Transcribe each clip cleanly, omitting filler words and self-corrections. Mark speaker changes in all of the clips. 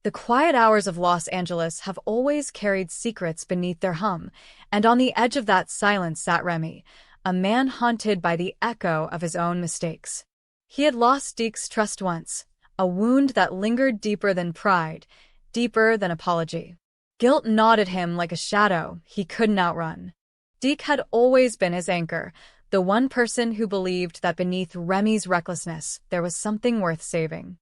Speaker 1: The quiet hours of Los Angeles have always carried secrets beneath their hum, and on the edge of that silence sat Remy, a man haunted by the echo of his own mistakes. He had lost Deke's trust once, a wound that lingered deeper than pride, deeper than apology. Guilt gnawed at him like a shadow he couldn't outrun. Deke had always been his anchor, the one person who believed that beneath Remy's recklessness there was something worth saving.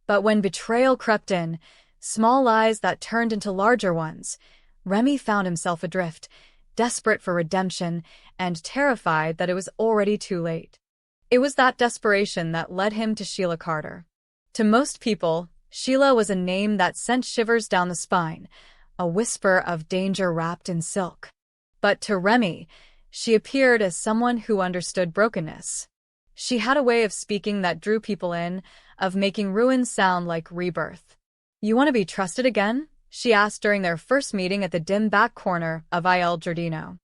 Speaker 1: But when betrayal crept in, small lies that turned into larger ones, Remy found himself adrift, desperate for redemption and terrified that it was already too late. It was that desperation that led him to Sheila Carter. To most people, Sheila was a name that sent shivers down the spine, a whisper of danger wrapped in silk. But to Remy, she appeared as someone who understood brokenness. She had a way of speaking that drew people in, of making ruin sound like rebirth. "You want to be trusted again?" she asked during their first meeting at the dim back corner of Il Giardino.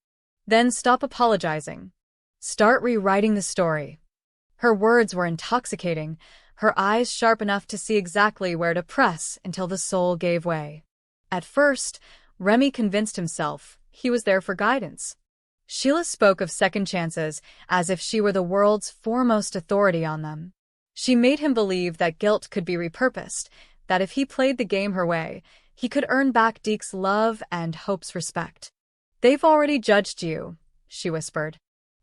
Speaker 1: "Then stop apologizing. Start rewriting the story." Her words were intoxicating, her eyes sharp enough to see exactly where to press until the soul gave way. At first, Remy convinced himself he was there for guidance. Sheila spoke of second chances as if she were the world's foremost authority on them. She made him believe that guilt could be repurposed, that if he played the game her way, he could earn back Deke's love and Hope's respect. "They've already judged you," she whispered.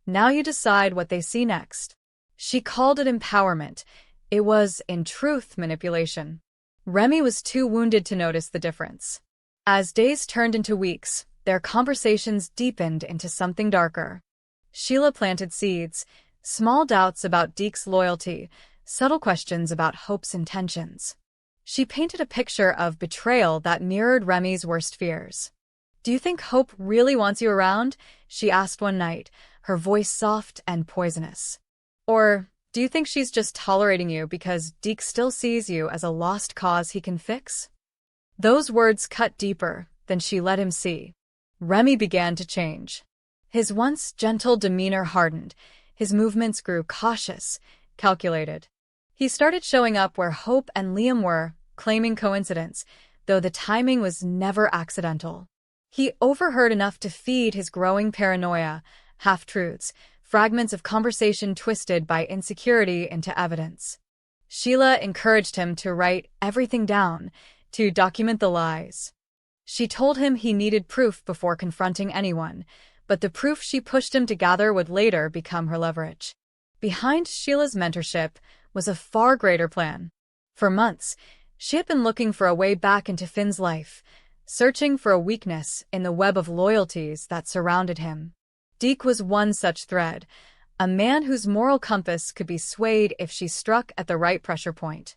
Speaker 1: "Now you decide what they see next." She called it empowerment. It was, in truth, manipulation. Remy was too wounded to notice the difference. As days turned into weeks, their conversations deepened into something darker. Sheila planted seeds, small doubts about Deke's loyalty, subtle questions about Hope's intentions. She painted a picture of betrayal that mirrored Remy's worst fears. "Do you think Hope really wants you around?" she asked one night, her voice soft and poisonous. "Or do you think she's just tolerating you because Deke still sees you as a lost cause he can fix?" Those words cut deeper than she let him see. Remy began to change. His once gentle demeanor hardened, his movements grew cautious, calculated. He started showing up where Hope and Liam were, claiming coincidence, though the timing was never accidental. He overheard enough to feed his growing paranoia, half-truths, fragments of conversation twisted by insecurity into evidence. Sheila encouraged him to write everything down, to document the lies. She told him he needed proof before confronting anyone, but the proof she pushed him to gather would later become her leverage. Behind Sheila's mentorship was a far greater plan. For months, she had been looking for a way back into Finn's life, searching for a weakness in the web of loyalties that surrounded him. Deke was one such thread, a man whose moral compass could be swayed if she struck at the right pressure point.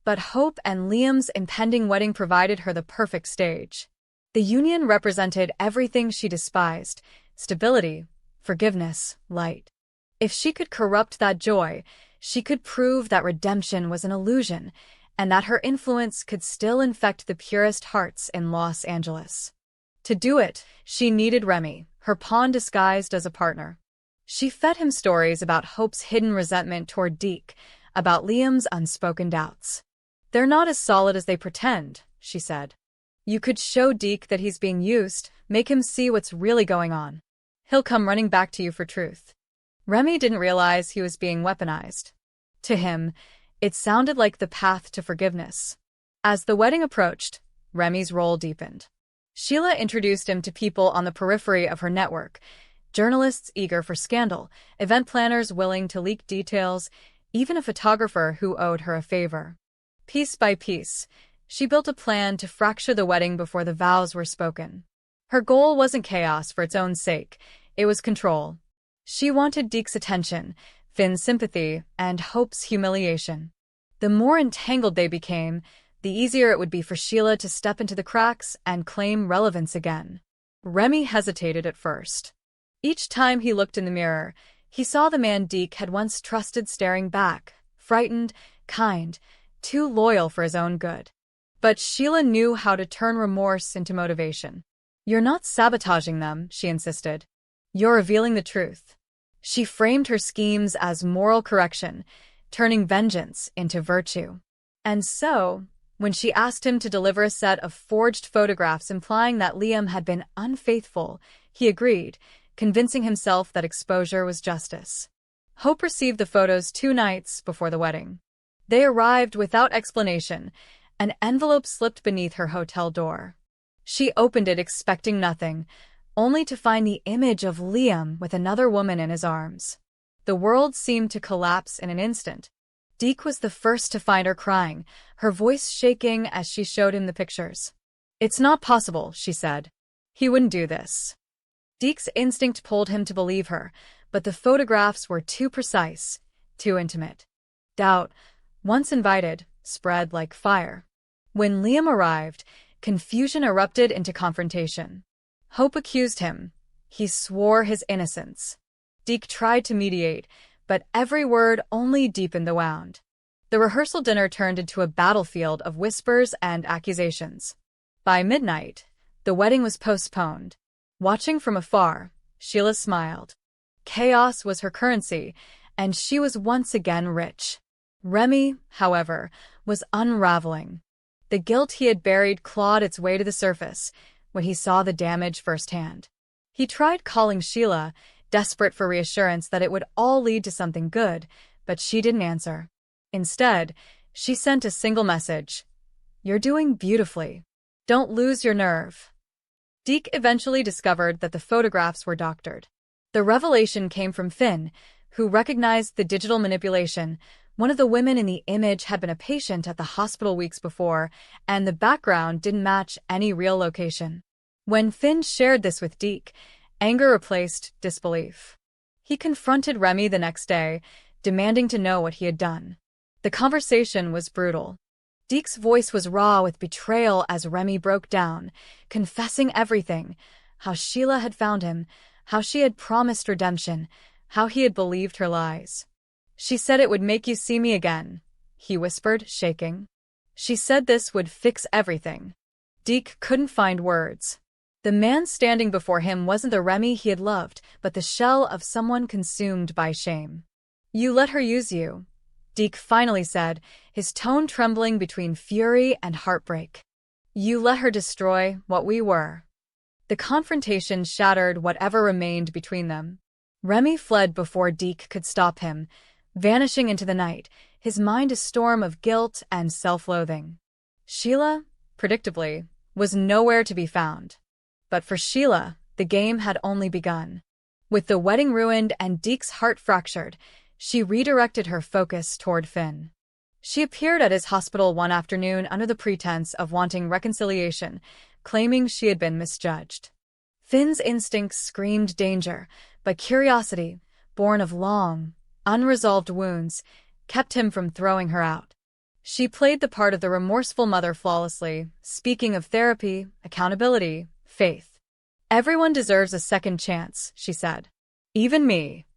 Speaker 1: But Hope and Liam's impending wedding provided her the perfect stage. The union represented everything she despised: stability, forgiveness, light. If she could corrupt that joy, she could prove that redemption was an illusion, and that her influence could still infect the purest hearts in Los Angeles. To do it, she needed Remy, her pawn disguised as a partner. She fed him stories about Hope's hidden resentment toward Deke, about Liam's unspoken doubts. "They're not as solid as they pretend," she said. "You could show Deke that he's being used, make him see what's really going on. He'll come running back to you for truth." Remy didn't realize he was being weaponized. To him, it sounded like the path to forgiveness. As the wedding approached, Remy's role deepened. Sheila introduced him to people on the periphery of her network: journalists eager for scandal, event planners willing to leak details, even a photographer who owed her a favor. Piece by piece, she built a plan to fracture the wedding before the vows were spoken. Her goal wasn't chaos for its own sake, it was control. She wanted Deke's attention, Finn's sympathy, and Hope's humiliation. The more entangled they became, the easier it would be for Sheila to step into the cracks and claim relevance again. Remy hesitated at first. Each time he looked in the mirror, he saw the man Deke had once trusted staring back, frightened, kind, too loyal for his own good. But Sheila knew how to turn remorse into motivation. "You're not sabotaging them," she insisted. "You're revealing the truth." She framed her schemes as moral correction, turning vengeance into virtue. And so, When she asked him to deliver a set of forged photographs implying that Liam had been unfaithful, he agreed, convincing himself that exposure was justice. Hope received the photos 2 nights before the wedding. They arrived without explanation. An envelope slipped beneath her hotel door. She opened it expecting nothing, only to find the image of Liam with another woman in his arms. The world seemed to collapse in an instant. Deke was the first to find her crying, her voice shaking as she showed him the pictures. "It's not possible," she said. "He wouldn't do this." Deke's instinct pulled him to believe her, but the photographs were too precise, too intimate. Doubt, once invited, spread like fire. When Liam arrived, confusion erupted into confrontation. Hope accused him. He swore his innocence. Deke tried to mediate, but every word only deepened the wound. The rehearsal dinner turned into a battlefield of whispers and accusations. By midnight, the wedding was postponed. Watching from afar, Sheila smiled. Chaos was her currency, and she was once again rich. Remy, however, was unraveling. The guilt he had buried clawed its way to the surface when he saw the damage firsthand. He tried calling Sheila, desperate for reassurance that it would all lead to something good, but she didn't answer. Instead, she sent a single message. "You're doing beautifully. Don't lose your nerve." Deke eventually discovered that the photographs were doctored. The revelation came from Finn, who recognized the digital manipulation. One of the women in the image had been a patient at the hospital weeks before, and the background didn't match any real location. When Finn shared this with Deke, anger replaced disbelief. He confronted Remy the next day, demanding to know what he had done. The conversation was brutal. Deke's voice was raw with betrayal as Remy broke down, confessing everything: how Sheila had found him, how she had promised redemption, how he had believed her lies. "She said it would make you see me again," he whispered, shaking. "She said this would fix everything." Deke couldn't find words. The man standing before him wasn't the Remy he had loved, but the shell of someone consumed by shame. "You let her use you," Deke finally said, his tone trembling between fury and heartbreak. "You let her destroy what we were." The confrontation shattered whatever remained between them. Remy fled before Deke could stop him, vanishing into the night, his mind a storm of guilt and self-loathing. Sheila, predictably, was nowhere to be found. But for Sheila, the game had only begun. With the wedding ruined and Deke's heart fractured, she redirected her focus toward Finn. She appeared at his hospital one afternoon under the pretense of wanting reconciliation, claiming she had been misjudged. Finn's instincts screamed danger, but curiosity, born of long, unresolved wounds, kept him from throwing her out. She played the part of the remorseful mother flawlessly, speaking of therapy, accountability, faith. "Everyone deserves a second chance," she said. "Even me."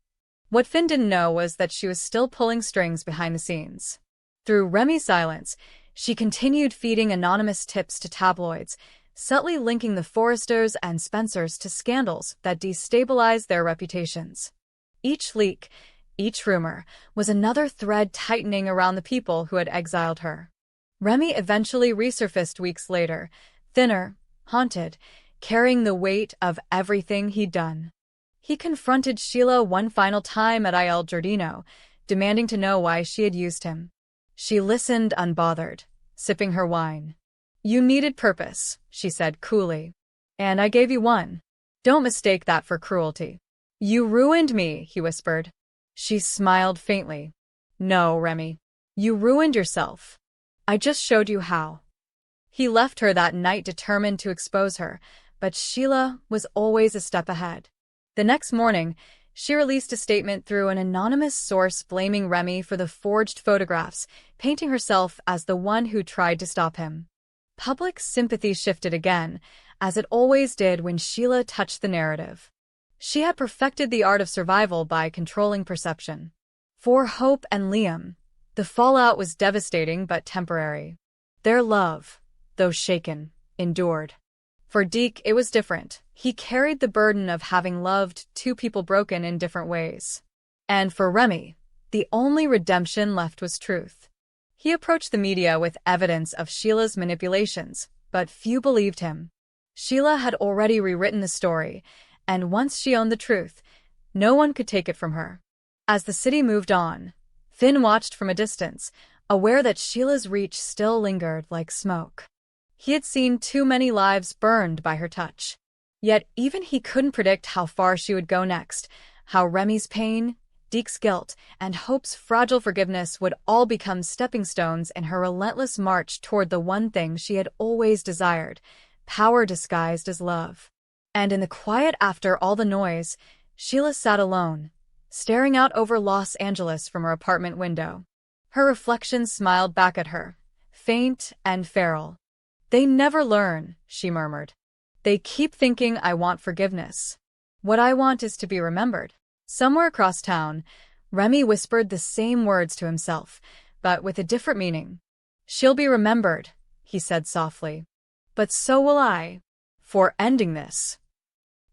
Speaker 1: What Finn didn't know was that she was still pulling strings behind the scenes. Through Remy's silence, she continued feeding anonymous tips to tabloids, subtly linking the Forresters and Spencers to scandals that destabilized their reputations. Each leak, each rumor, was another thread tightening around the people who had exiled her. Remy eventually resurfaced weeks later, thinner, haunted, carrying the weight of everything he'd done. He confronted Sheila one final time at Il Giardino, demanding to know why she had used him. She listened unbothered, sipping her wine. "You needed purpose," she said coolly. "And I gave you one. Don't mistake that for cruelty." "You ruined me," he whispered. She smiled faintly. "No, Remy. You ruined yourself. I just showed you how." He left her that night determined to expose her, but Sheila was always a step ahead. The next morning, she released a statement through an anonymous source blaming Remy for the forged photographs, painting herself as the one who tried to stop him. Public sympathy shifted again, as it always did when Sheila touched the narrative. She had perfected the art of survival by controlling perception. For Hope and Liam, the fallout was devastating but temporary. Their love, though shaken, endured. For Deke, it was different. He carried the burden of having loved two people broken in different ways. And for Remy, the only redemption left was truth. He approached the media with evidence of Sheila's manipulations, but few believed him. Sheila had already rewritten the story, and once she owned the truth, no one could take it from her. As the city moved on, Finn watched from a distance, aware that Sheila's reach still lingered like smoke. He had seen too many lives burned by her touch. Yet even he couldn't predict how far she would go next, how Remy's pain, Deke's guilt, and Hope's fragile forgiveness would all become stepping stones in her relentless march toward the one thing she had always desired, power disguised as love. And in the quiet after all the noise, Sheila sat alone, staring out over Los Angeles from her apartment window. Her reflection smiled back at her, faint and feral. "They never learn," she murmured. "They keep thinking I want forgiveness. What I want is to be remembered." Somewhere across town, Remy whispered the same words to himself, but with a different meaning. "She'll be remembered," he said softly. "But so will I, for ending this."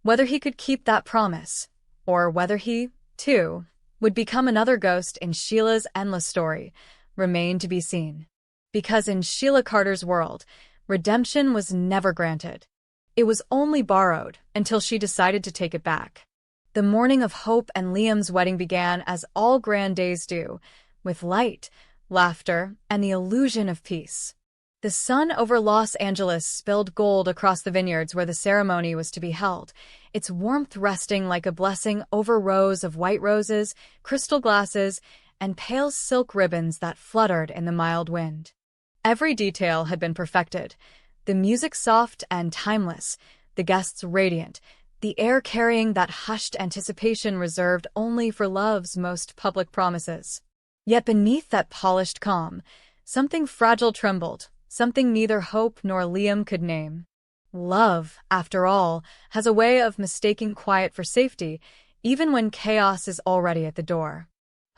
Speaker 1: Whether he could keep that promise, or whether he, too, would become another ghost in Sheila's endless story, remained to be seen. Because in Sheila Carter's world, redemption was never granted. It was only borrowed until she decided to take it back. The morning of Hope and Liam's wedding began as all grand days do, with light, laughter, and the illusion of peace. The sun over Los Angeles spilled gold across the vineyards where the ceremony was to be held, its warmth resting like a blessing over rows of white roses, crystal glasses, and pale silk ribbons that fluttered in the mild wind. Every detail had been perfected, the music soft and timeless, the guests radiant, the air carrying that hushed anticipation reserved only for love's most public promises. Yet beneath that polished calm, something fragile trembled, something neither Hope nor Liam could name. Love, after all, has a way of mistaking quiet for safety, even when chaos is already at the door.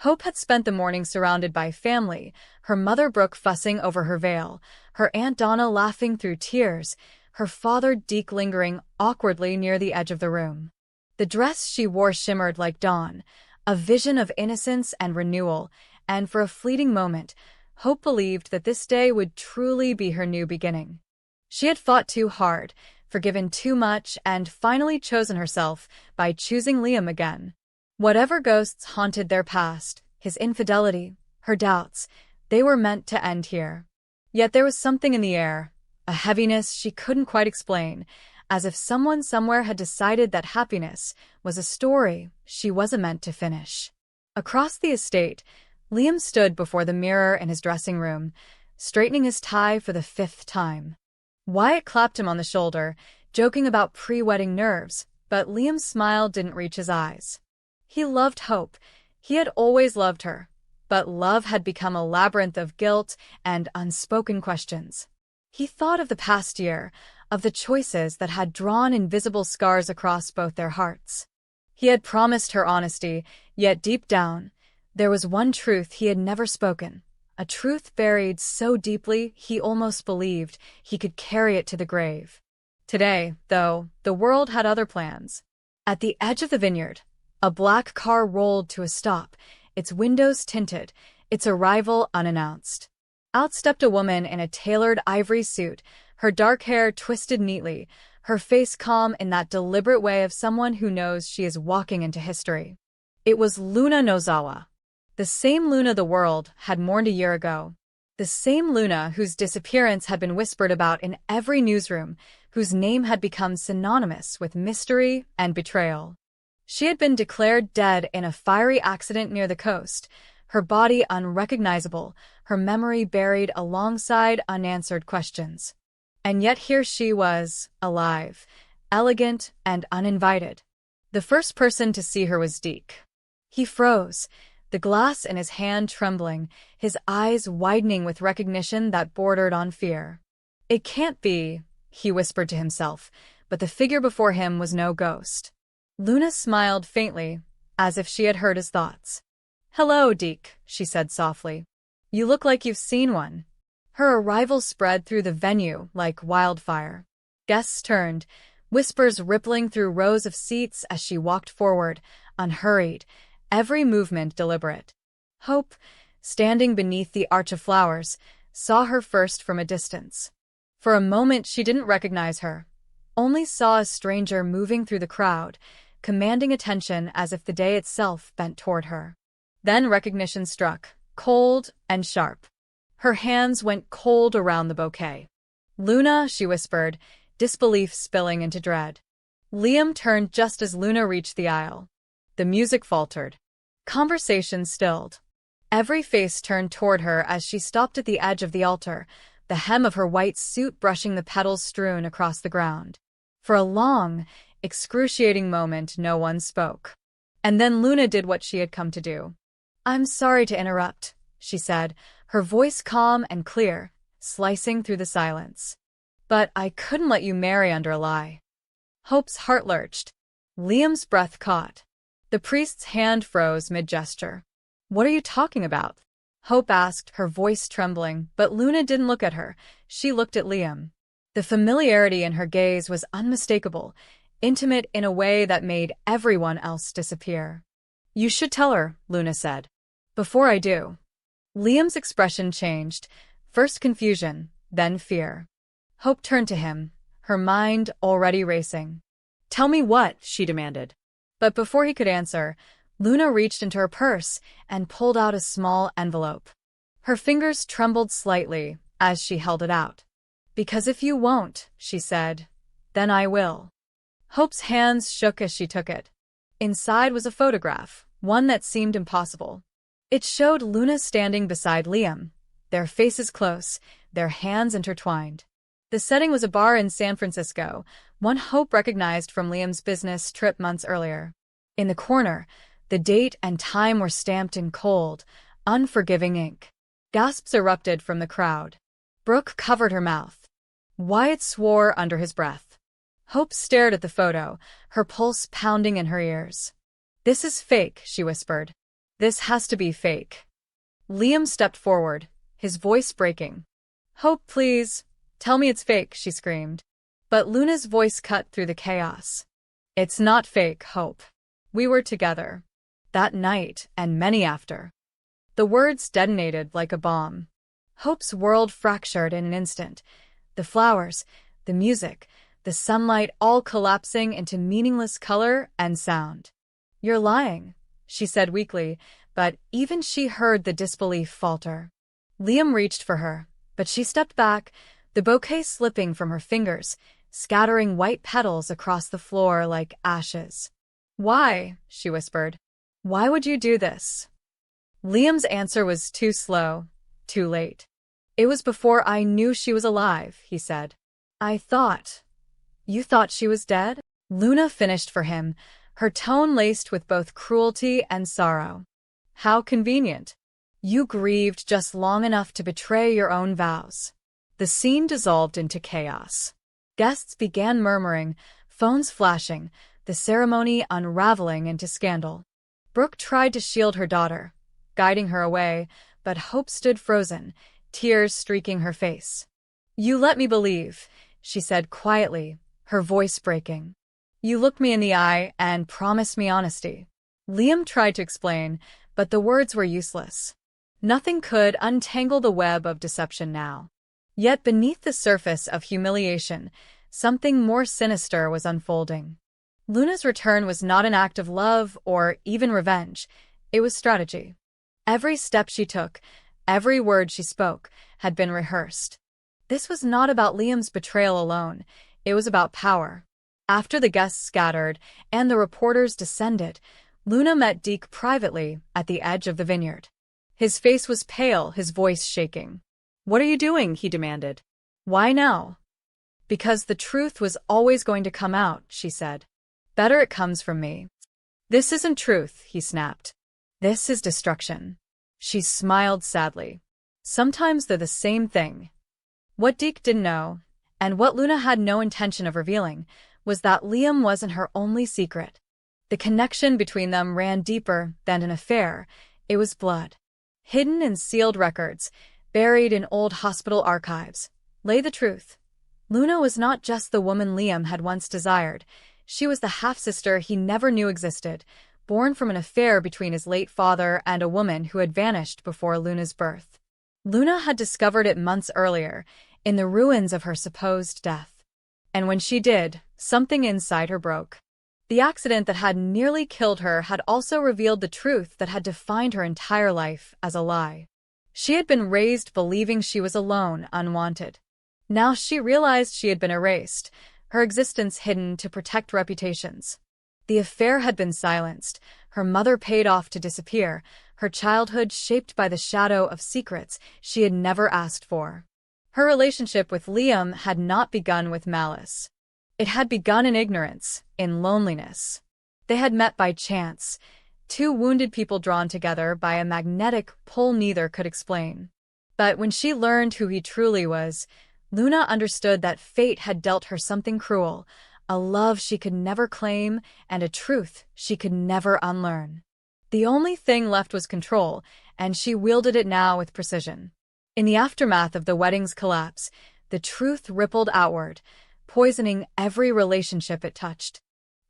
Speaker 1: Hope had spent the morning surrounded by family, her mother Brooke fussing over her veil, her Aunt Donna laughing through tears, her father Deke lingering awkwardly near the edge of the room. The dress she wore shimmered like dawn, a vision of innocence and renewal, and for a fleeting moment, Hope believed that this day would truly be her new beginning. She had fought too hard, forgiven too much, and finally chosen herself by choosing Liam again. Whatever ghosts haunted their past, his infidelity, her doubts, they were meant to end here. Yet there was something in the air, a heaviness she couldn't quite explain, as if someone somewhere had decided that happiness was a story she wasn't meant to finish. Across the estate, Liam stood before the mirror in his dressing room, straightening his tie for the 5th time. Wyatt clapped him on the shoulder, joking about pre-wedding nerves, but Liam's smile didn't reach his eyes. He loved Hope. He had always loved her, but love had become a labyrinth of guilt and unspoken questions. He thought of the past year, of the choices that had drawn invisible scars across both their hearts. He had promised her honesty, yet deep down, there was one truth he had never spoken, a truth buried so deeply he almost believed he could carry it to the grave. Today, though, the world had other plans. At the edge of the vineyard, a black car rolled to a stop, its windows tinted, its arrival unannounced. Out stepped a woman in a tailored ivory suit, her dark hair twisted neatly, her face calm in that deliberate way of someone who knows she is walking into history. It was Luna Nozawa. The same Luna the world had mourned a year ago. The same Luna whose disappearance had been whispered about in every newsroom, whose name had become synonymous with mystery and betrayal. She had been declared dead in a fiery accident near the coast, her body unrecognizable, her memory buried alongside unanswered questions. And yet here she was, alive, elegant and uninvited. The first person to see her was Deke. He froze, the glass in his hand trembling, his eyes widening with recognition that bordered on fear. "It can't be," he whispered to himself, but the figure before him was no ghost. Luna smiled faintly, as if she had heard his thoughts. "Hello, Deke," she said softly. "You look like you've seen one." Her arrival spread through the venue like wildfire. Guests turned, whispers rippling through rows of seats as she walked forward, unhurried, every movement deliberate. Hope, standing beneath the arch of flowers, saw her first from a distance. For a moment she didn't recognize her, only saw a stranger moving through the crowd, commanding attention as if the day itself bent toward her. Then recognition struck, cold and sharp. Her hands went cold around the bouquet. "Luna," she whispered, disbelief spilling into dread. Liam turned just as Luna reached the aisle. The music faltered. Conversation stilled. Every face turned toward her as she stopped at the edge of the altar, the hem of her white suit brushing the petals strewn across the ground. For a long, excruciating moment, no one spoke. And then Luna did what she had come to do. "I'm sorry to interrupt," she said, her voice calm and clear, slicing through the silence. "But I couldn't let you marry under a lie." Hope's heart lurched. Liam's breath caught. The priest's hand froze mid-gesture. "What are you talking about?" Hope asked, her voice trembling, but Luna didn't look at her. She looked at Liam. The familiarity in her gaze was unmistakable, intimate in a way that made everyone else disappear. "You should tell her," Luna said. "Before I do." Liam's expression changed, first confusion, then fear. Hope turned to him, her mind already racing. "Tell me what?" she demanded. But before he could answer, Luna reached into her purse and pulled out a small envelope. Her fingers trembled slightly as she held it out. "Because if you won't," she said, "then I will." Hope's hands shook as she took it. Inside was a photograph, one that seemed impossible. It showed Luna standing beside Liam, their faces close, their hands intertwined. The setting was a bar in San Francisco, one Hope recognized from Liam's business trip months earlier. In the corner, the date and time were stamped in cold, unforgiving ink. Gasps erupted from the crowd. Brooke covered her mouth. Wyatt swore under his breath. Hope stared at the photo, her pulse pounding in her ears. "This is fake," she whispered. "This has to be fake." Liam stepped forward, his voice breaking. "Hope, please. Tell me it's fake," she screamed. But Luna's voice cut through the chaos. "It's not fake, Hope. We were together. That night, and many after." The words detonated like a bomb. Hope's world fractured in an instant. The flowers, the music, the sunlight all collapsing into meaningless color and sound. "You're lying," she said weakly, but even she heard the disbelief falter. Liam reached for her, but she stepped back, the bouquet slipping from her fingers, scattering white petals across the floor like ashes. "Why?" she whispered. "Why would you do this?" Liam's answer was too slow, too late. "It was before I knew she was alive," he said. "I thought." "You thought she was dead?" Luna finished for him, her tone laced with both cruelty and sorrow. "How convenient. You grieved just long enough to betray your own vows." The scene dissolved into chaos. Guests began murmuring, phones flashing, the ceremony unraveling into scandal. Brooke tried to shield her daughter, guiding her away, but Hope stood frozen, tears streaking her face. "You let me believe," she said quietly, her voice breaking. "You looked me in the eye and promised me honesty." Liam tried to explain, but the words were useless. Nothing could untangle the web of deception now. Yet beneath the surface of humiliation, something more sinister was unfolding. Luna's return was not an act of love or even revenge. It was strategy. Every step she took, every word she spoke, had been rehearsed. This was not about Liam's betrayal alone. It was about power. After the guests scattered and the reporters descended, Luna met Deke privately at the edge of the vineyard. His face was pale, his voice shaking. "What are you doing?" he demanded. "Why now?" "Because the truth was always going to come out," she said. "Better it comes from me." "This isn't truth," he snapped. "This is destruction." She smiled sadly. "Sometimes they're the same thing." What Deke didn't know, and what Luna had no intention of revealing, was that Liam wasn't her only secret. The connection between them ran deeper than an affair. It was blood. Hidden in sealed records, buried in old hospital archives, lay the truth. Luna was not just the woman Liam had once desired. She was the half-sister he never knew existed, born from an affair between his late father and a woman who had vanished before Luna's birth. Luna had discovered it months earlier, in the ruins of her supposed death. And when she did, something inside her broke. The accident that had nearly killed her had also revealed the truth that had defined her entire life as a lie. She had been raised believing she was alone, unwanted. Now she realized she had been erased, her existence hidden to protect reputations. The affair had been silenced, her mother paid off to disappear, her childhood shaped by the shadow of secrets she had never asked for. Her relationship with Liam had not begun with malice. It had begun in ignorance, in loneliness. They had met by chance, two wounded people drawn together by a magnetic pull neither could explain. But when she learned who he truly was, Luna understood that fate had dealt her something cruel, a love she could never claim and a truth she could never unlearn. The only thing left was control, and she wielded it now with precision. In the aftermath of the wedding's collapse, the truth rippled outward, poisoning every relationship it touched.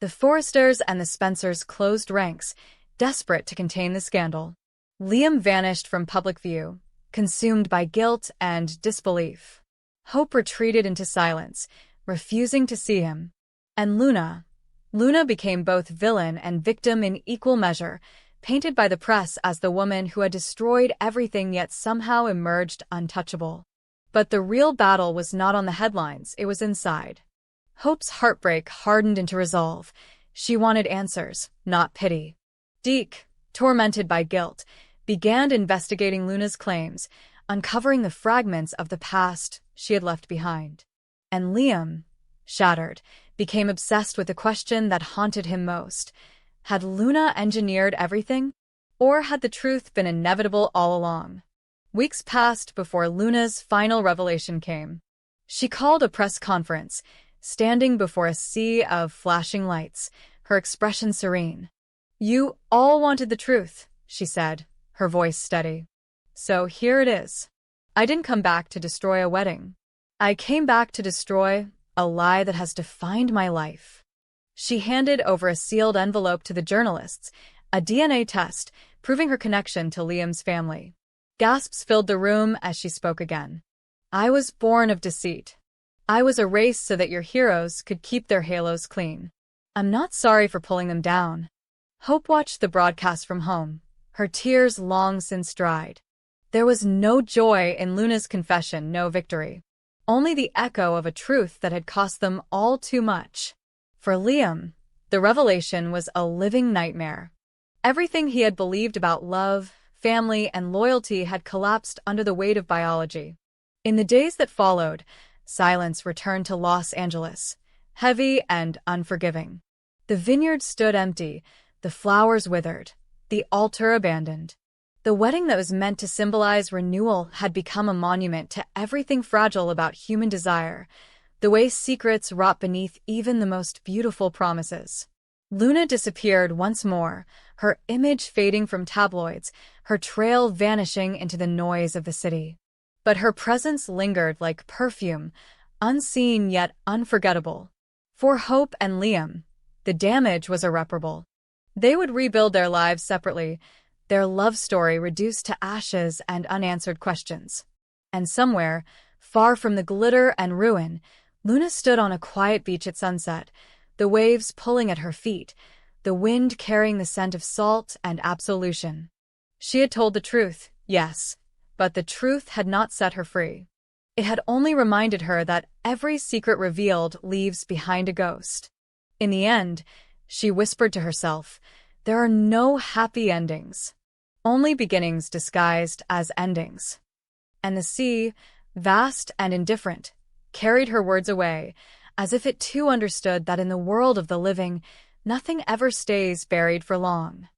Speaker 1: The Forresters and the Spencers closed ranks, desperate to contain the scandal. Liam vanished from public view, consumed by guilt and disbelief. Hope retreated into silence, refusing to see him. And Luna became both villain and victim in equal measure, painted by the press as the woman who had destroyed everything yet somehow emerged untouchable. But the real battle was not on the headlines, it was inside. Hope's heartbreak hardened into resolve. She wanted answers, not pity. Deke, tormented by guilt, began investigating Luna's claims, uncovering the fragments of the past she had left behind. And Liam, shattered, became obsessed with the question that haunted him most. Had Luna engineered everything? Or had the truth been inevitable all along? Weeks passed before Luna's final revelation came. She called a press conference, standing before a sea of flashing lights, her expression serene. "You all wanted the truth," she said, her voice steady. "So here it is. I didn't come back to destroy a wedding. I came back to destroy a lie that has defined my life." She handed over a sealed envelope to the journalists, a DNA test proving her connection to Liam's family. Gasps filled the room as she spoke again. "I was born of deceit. I was erased so that your heroes could keep their halos clean. I'm not sorry for pulling them down." Hope watched the broadcast from home, her tears long since dried. There was no joy in Luna's confession, no victory. Only the echo of a truth that had cost them all too much. For Liam, the revelation was a living nightmare. Everything he had believed about love, family, and loyalty had collapsed under the weight of biology. In the days that followed, silence returned to Los Angeles, heavy and unforgiving. The vineyard stood empty, the flowers withered, the altar abandoned. The wedding that was meant to symbolize renewal had become a monument to everything fragile about human desire, the way secrets rot beneath even the most beautiful promises. Luna disappeared once more, her image fading from tabloids, her trail vanishing into the noise of the city. But her presence lingered like perfume, unseen yet unforgettable. For Hope and Liam, the damage was irreparable. They would rebuild their lives separately, their love story reduced to ashes and unanswered questions. And somewhere, far from the glitter and ruin, Luna stood on a quiet beach at sunset, the waves pulling at her feet, the wind carrying the scent of salt and absolution. She had told the truth, yes, but the truth had not set her free. It had only reminded her that every secret revealed leaves behind a ghost. In the end, she whispered to herself, there are no happy endings. Only beginnings disguised as endings. And the sea, vast and indifferent, carried her words away, as if it too understood that in the world of the living, nothing ever stays buried for long.